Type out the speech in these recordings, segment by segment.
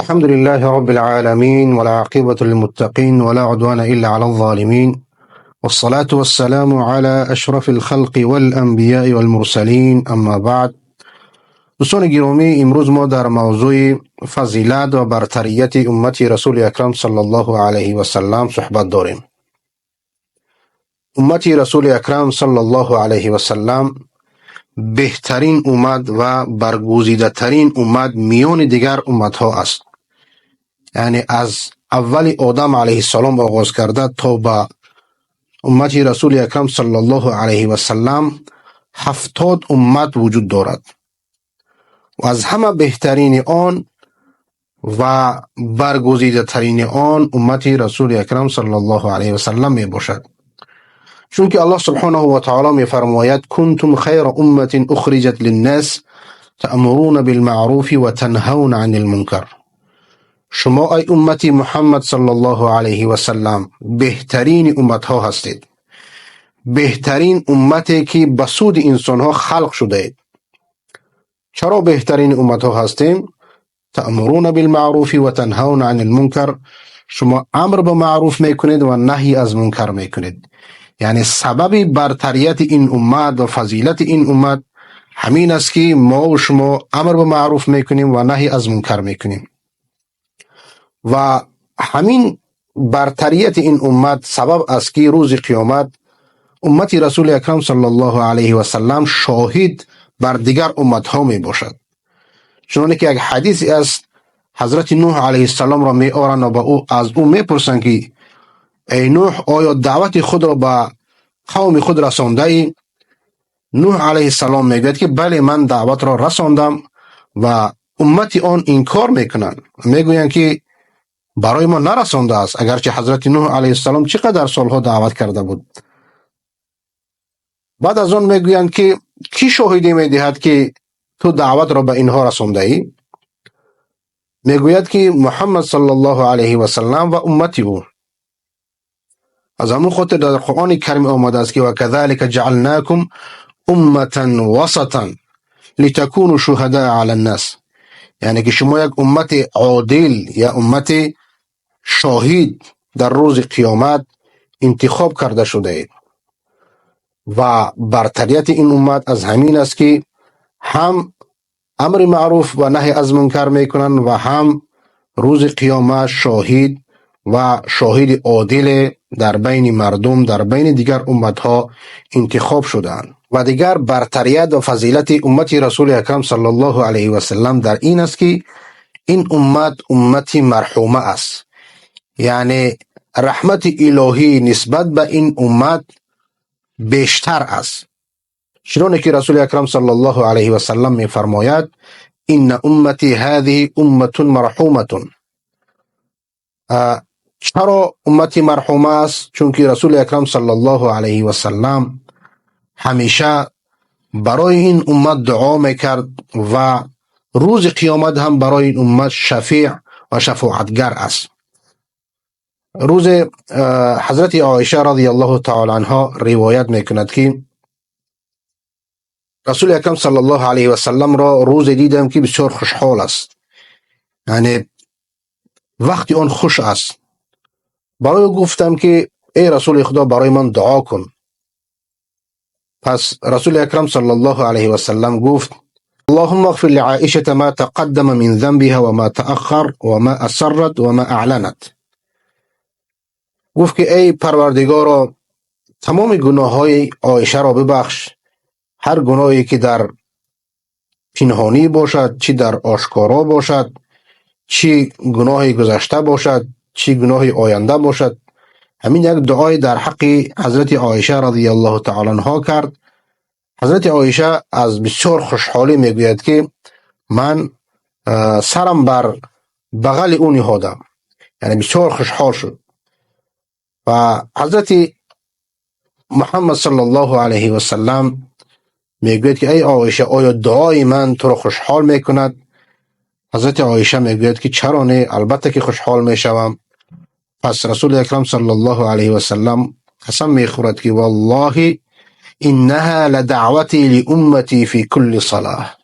الحمد لله رب العالمين والعاقبة للمتقين ولا عدوان إلا على الظالمين والصلاة والسلام على أشرف الخلق والأنبياء والمرسلين أما بعد. دوستان گرامی، امروز ما در موضوع فضیلت و برتریت امت رسول اکرم صلی الله علیه و سلم صحبت داریم. امت رسول اکرم صلی الله علیه و سلم بهترین امت و برگزیده ترین امت میان دیگر امت ها است. یعنی از اول آدم علیه السلام آغاز کرده تا به امت رسول اکرم صلی الله علیه و سلم 70 امت وجود دارد و از همه بهترین آن و برگزیده ترین آن امت رسول اکرم صلی الله علیه و سلم می باشد، چون که الله سبحانه و تعالی می فرماید کنتم خیر امت اخرجت للناس تأمرون بالمعروف و تنهون عن المنکر. شما ای امت محمد صلی الله علیه و سلم بهترین امت ها هستید، بهترین امتی که به سود انسان ها خلق شده اید. چرا بهترین امت ها هستیم؟ تأمرون بالمعروف و تنهون عن المنکر. شما امر به معروف میکنید و نهی از منکر میکنید. یعنی سبب برتریت این امت و فضیلت این امت همین است که ما و شما امر به معروف میکنیم و نهی از منکر میکنیم و همین برتریت این امت سبب است که روز قیامت امت رسول اکرم صلی الله علیه و سلم شاهد بر دیگر امت ها می باشد. چون که یک حدیثی است، حضرت نوح علیه السلام را می آورند و از او می پرسند که ای نوح، آیا دعوت خود را به قوم خود رسانده ای؟ نوح علیه السلام می گوید که بله، من دعوت را رساندم و امت آن انکار میکنند، میگویند که برای ما نرسانده است، اگرچه حضرت نوح علیه السلام چقدر سالها دعوت کرده بود. بعد از آن میگویند که کی شاهدی میدهد که تو دعوت را به اینها رسانده ای؟ میگوید که محمد صلی الله علیه و سلم و امتی او. از همون خاطر در قرآن کریم آمده است که و کذالک جعلناکم امة وسطا لتكونوا شهداء علی الناس. یعنی که شما یک امت عادل یا امت شاهد در روز قیامت انتخاب کرده شده اید و برتریت این امت از همین است که هم امر معروف و نهی از منکر میکنن و هم روز قیامت شاهد و شاهد عادل در بین مردم، در بین دیگر امت ها انتخاب شدند. و دیگر برتریت و فضیلت امت رسول اکرم صلی الله علیه و سلم در این است که این امت مرحومه است. یعنی رحمت الهی نسبت به این امت بیشتر است، چنانکه که رسول اکرم صلی الله علیه و سلم می فرماید این امتی هذه امه مرحومه. چرا امتی مرحومه است؟ چون که رسول اکرم صلی الله علیه و سلم همیشه برای این امت دعا میکرد و روز قیامت هم برای این امت شفیع و شفاعتگر است. روز حضرت عایشه رضی الله تعالی عنها روایت میکند که رسول اکرم صلی الله علیه و سلم را روز دیدم که بسیار خوشحال است، یعنی وقتی آن خوش است. برای گفتم که ای رسول خدا، برای من دعا کن. پس رسول اکرم صلی الله علیه و سلم گفت اللهم اغفر لعائشه ما تقدم من ذنبها وما تأخر وما اسرت وما اعلنت. گفت که ای پروردگارا، تمام گناه های عایشه را ببخش، هر گناهی که در پنهانی باشد، چی در آشکارا باشد، چی گناه گذشته باشد، چی گناه آینده باشد. همین یک دعای در حق حضرت عایشه رضی الله تعالی عنها کرد. حضرت عایشه از بسیار خوشحالی میگوید که من سرم بر بغل او نهادم، یعنی بسیار خوشحال شد. و حضرت محمد صلی الله علیه و سلم میگوید که ای عایشه، آیا دعای من تو را خوشحال میکند؟ حضرت عایشه میگوید که چرا نه، البته که خوشحال میشوم. پس رسول اکرم صلی الله علیه و سلم قسم میخورد که والله انها لدعوتی لامتی فی کل صلاه.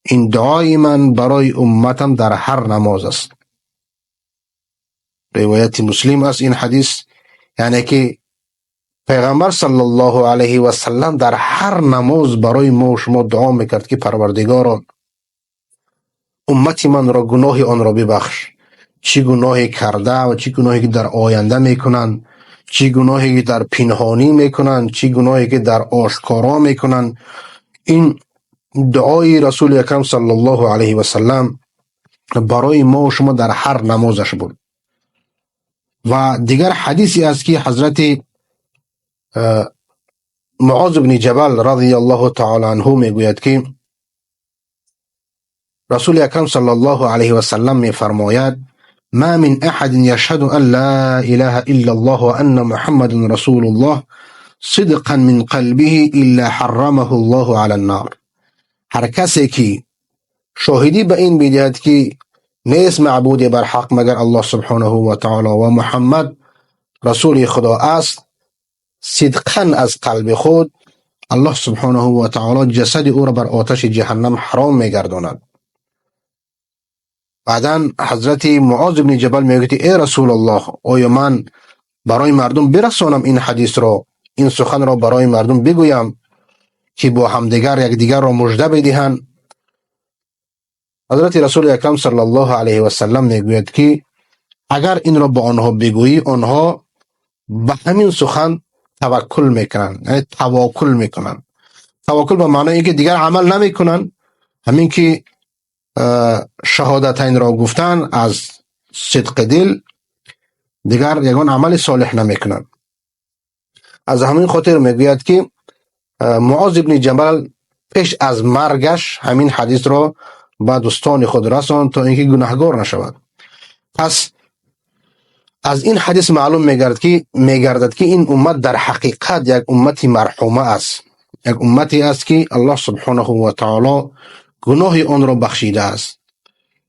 این دعای من برای امتم در هر نماز است. روایت مسلم است این حدیث. یعنی که پیغمبر صلی الله علیه و سلم در هر نماز برای ما و شما دعا میکرد که پروردگارا امتی من را گناه آن را ببخش، چی گناهی کرده و چی گناهی که در آینده میکنن، چی گناهی که در پنهانی میکنن، چی گناهی که در آشکارا میکنن. این دعای رسول اکرم صلی الله علیه و سلم برای ما و شما در هر نمازش بود. و دیگر حدیثی است که حضرت معاذ بن جبل رضی الله تعالی عنه میگوید که رسول اکرم صلی الله علیه و سلم میفرماید ما من احد یشهد ان لا اله الا الله وان محمد رسول الله صدقا من قلبه الا حرمه الله علی النار. هر کسی که شاهدی به این بدهد که نیست معبود بر حق مگر الله سبحانه و تعالی و محمد رسول خدا است، صدقا از قلب خود الله سبحانه و تعالی جسد او را بر آتش جهنم حرام میگرداند. بعدن حضرت معاذ بن جبل میگوید ای رسول الله، آیا من برای مردم برسانم این حدیث را، این سخن را برای مردم بگویم که با همدیگر یکدیگر را مژده بدهند؟ حضرت رسول اکرم صلی الله علیه و سلم میگوید که اگر این را با آنها بگویی آنها به همین سخن توکل میکنن، یعنی توکل میکنن. توکل به معنی اینکه دیگر عمل نمیکنن، همین که شهادتین را گفتن از صدق دل، دیگر یگان عمل صالح نمیکنن. از همین خاطر میگوید که معاذ بن جبل پیش از مرگش همین حدیث را به دوستان خود رساند تا اینکه گناهگار نشود. پس از این حدیث معلوم میگردد که این امت در حقیقت یک امت مرحومه است، یک امتی است که الله سبحانه و تعالی گناه آن را بخشیده است.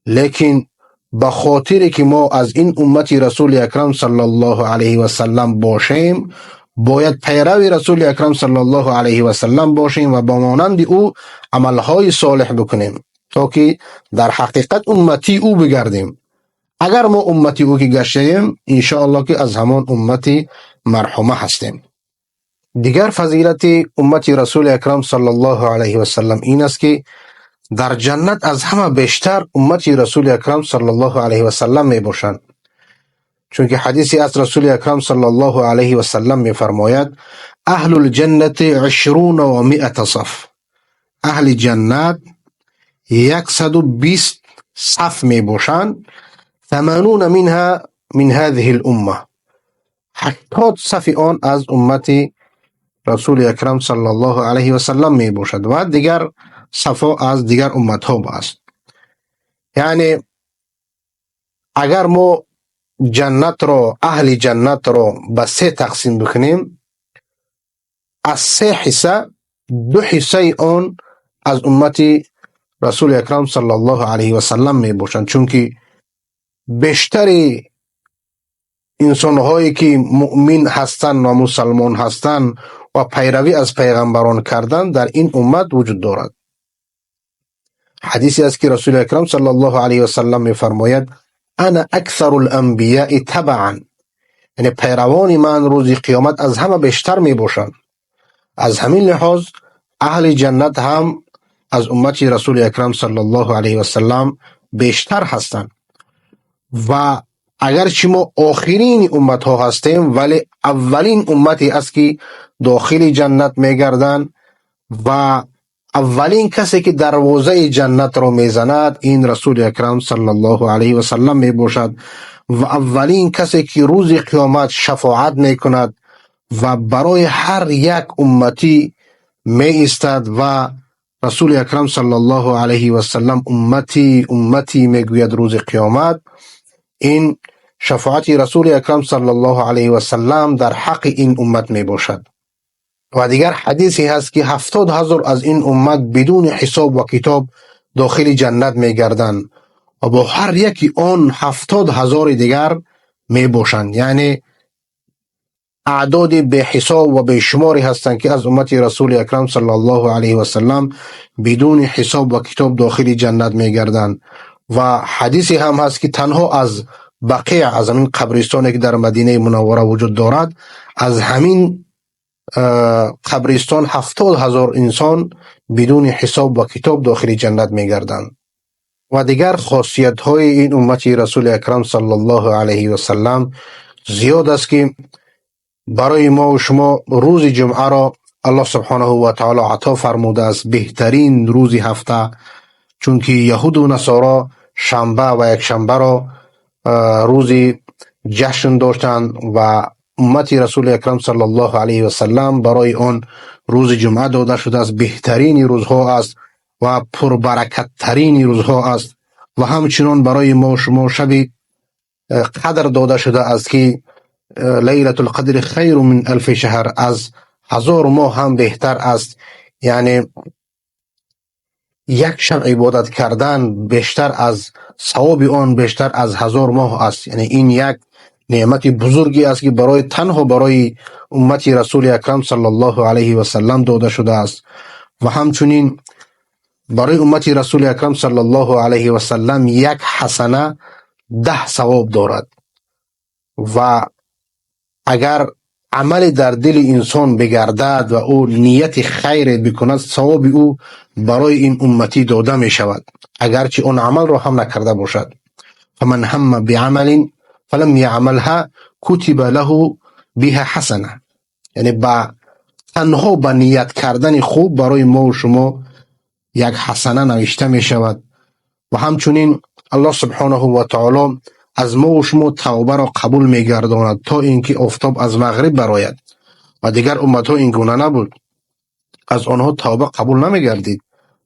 لیکن به خاطر که ما از این امت رسول اکرم صلی الله علیه و سلم باشیم، باید پیرو رسول اکرم صلی الله علیه و سلم باشیم و با مانند او عملهای صالح بکنیم تا که در حقیقت امتی او بگردیم. اگر ما امتی او که گشتیم انشاءالله که از همان امتی مرحومه هستیم. دیگر فضیلت امت رسول اکرم صلی الله علیه و سلم این است که در جنت از همه بیشتر امت رسول اکرم صلی الله علیه و سلم می باشند. چون که حدیثی از رسول اکرم صلی الله علیه و سلم می فرماید اهل الجنت 20 و 100 صف، اهل جنت 120 صف می باشند، 80 منها من هذه الامه، 80 صف آن از امت رسول اکرم صلی الله علیه و سلم می باشد و دیگر صفا از دیگر امت ها است. یعنی اگر ما جنت را، اهل جنت را به 3 تقسیم بکنیم، از 3 حصه 2 حصه آن از امت رسول اکرم صلی الله علیه و سلم می باشند. چون که بیشتر انسان هایی که مؤمن هستند و مسلمان هستند و پیروی از پیغمبران کردند در این امت وجود دارد. حدیثی است که رسول اکرم صلی الله علیه و سلم می فرماید انا اکثر الانبیاء تبعا، یعنی پیروان من روز قیامت از همه بیشتر می باشند. از همین لحاظ اهل جنت هم از امت رسول اکرم صلی الله علیه و سلم بیشتر هستند. و اگرچه ما آخرین امت ها هستیم ولی اولین امتی است که داخل جنت می گردند و اولین کسی که دروازه جنت را میزند این رسول اکرم صلی الله علیه و سلم می باشد و اولین کسی که روز قیامت شفاعت می کند و برای هر یک امتی می ایستد و رسول اکرم صلی الله علیه و سلم امتی امتی می گوید روز قیامت. این شفاعت رسول اکرم صلی الله علیه و سلم در حق این امت می باشد. و دیگر حدیثی هست که 70,000 از این امت بدون حساب و کتاب داخل جنت می گردند و با هر یکی آن 70,000 دیگر می باشند. یعنی اعداد به حساب و به شماری هستند که از امت رسول اکرم صلی الله علیه و سلم بدون حساب و کتاب داخل جنت می گردند. و حدیثی هم هست که تنها از بقیع، از همین قبرستانی که در مدینه منوره وجود دارد، از همین قبرستان 70,000 انسان بدون حساب و کتاب داخل جنت میگردند. و دیگر خاصیت های این امت رسول اکرم صلی الله علیه و سلم زیاد است که برای ما و شما روز جمعه را الله سبحانه و تعالی عطا فرموده است، بهترین روز هفته، چون که یهود و نصارا شنبه و یک شنبه را روز جشن داشتند و امت رسول اکرم صلی الله علیه و سلم برای آن روز جمعه داده شده است، بهترین روزها است و پربرکت ترین روزها است. و همچنان برای ما و شما شب قدر داده شده است که لیلة القدر خیر من الف شهر، از 1000 ماه هم بهتر است. یعنی یک شب عبادت کردن بیشتر از ثواب آن بیشتر از 1000 ماه است. یعنی این یک نعمت بزرگی است که برای تنها برای امت رسول اکرم صلی الله علیه و سلم داده شده است. و همچنین برای امت رسول اکرم صلی الله علیه و سلم یک حسنه 10 ثواب دارد. و اگر عمل در دل انسان بگردد و او نیت خیر بکند، ثواب او برای این امتی داده می شود اگرچه اون عمل را هم نکرده باشد. فمن هم بعمل فلم یعملها کتب له بها حسنه. یعنی تنها با نیت کردن خوب برای ما و شما یک حسنه نوشته می شود. و همچنین الله سبحانه و تعالی از ما و شما توبه را قبول می گرداند تا اینکه آفتاب از مغرب برآید. و دیگر امت ها این گونه نبود، از آنها توبه قبول نمی گردید.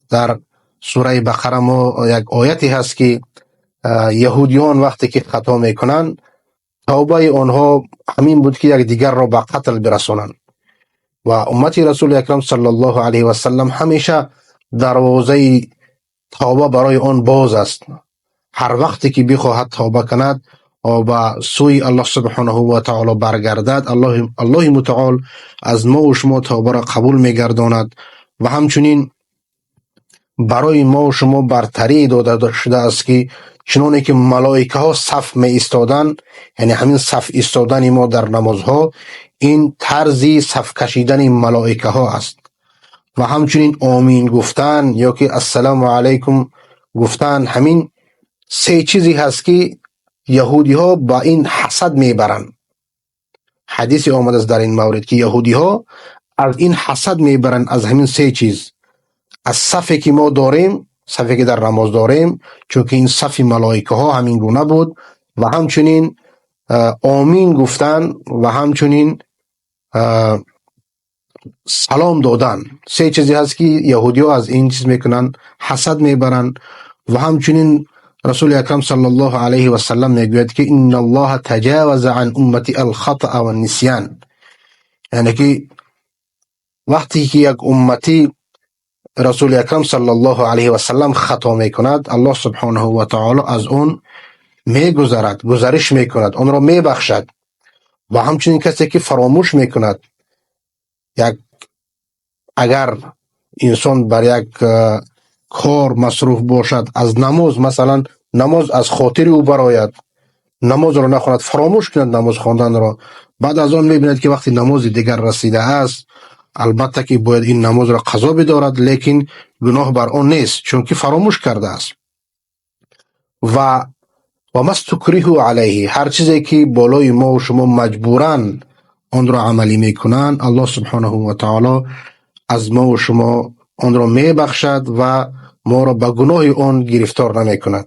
در سوره بقره ما یک آیتی هست که یهودیان وقتی که خطا می کنند، توبه آنها همین بود که یک دیگر را به قتل برسانند. و امت رسول اکرم صلی الله علیه و سلم همیشه دروازه توبه برای آن باز است. هر وقتی که بخواهد توبه کند و به سوی الله سبحانه و تعالی برگردد، الله متعال از ما و شما توبه را قبول می‌گرداند. و همچنین برای ما و شما برتری داده شده است که چنانه که ملائکه ها صف می ایستادند، یعنی همین صف ایستادن ما در نمازها این طرزی صف کشیدن ملائکه ها است. و همچنین آمین گفتن یا که السلام علیکم گفتن، همین سه چیزی هست که یهودی ها با این حسد میبرند. حدیث آمده است در این مورد که یهودی ها از این حسد میبرند، از همین سه چیز، از صفی که ما داریم، صفی که در نماز داریم، چون که این صف ملائکه ها همین گونه بود، و همچنین آمین گفتن و همچنین سلام دادن. سه چیزی هست که یهودی ها از این چیز میکنن، حسد میبرن. و همچنین رسول اکرم صلی الله علیه و سلم میگوید که ان الله تجاوز عن امتی الخطأ و النسیان. یعنی که وقتی که یک امتی رسول اکرم صلی الله علیه و سلم خطا میکند، الله سبحانه و تعالی از اون میگذرد، گذرش میکند، اون را میبخشد. و همچنین کسی که فراموش میکند، اگر انسان بر یک کار مصروف باشد، از نماز، مثلا نماز از خاطر او برآید، نماز را نخواند، فراموش کند نماز خواندن را، بعد از آن میبیند که وقتی نماز دیگر رسیده است، البته که باید این نماز را قضا بدارد، لیکن گناه بر آن نیست چون که فراموش کرده است. و مستکره علیه، هر چیزی که بالای ما و شما مجبورن آن را عملی میکنن، الله سبحانه و تعالی از ما و شما آن را میبخشد و ما را به گناه آن گرفتار نمیکند.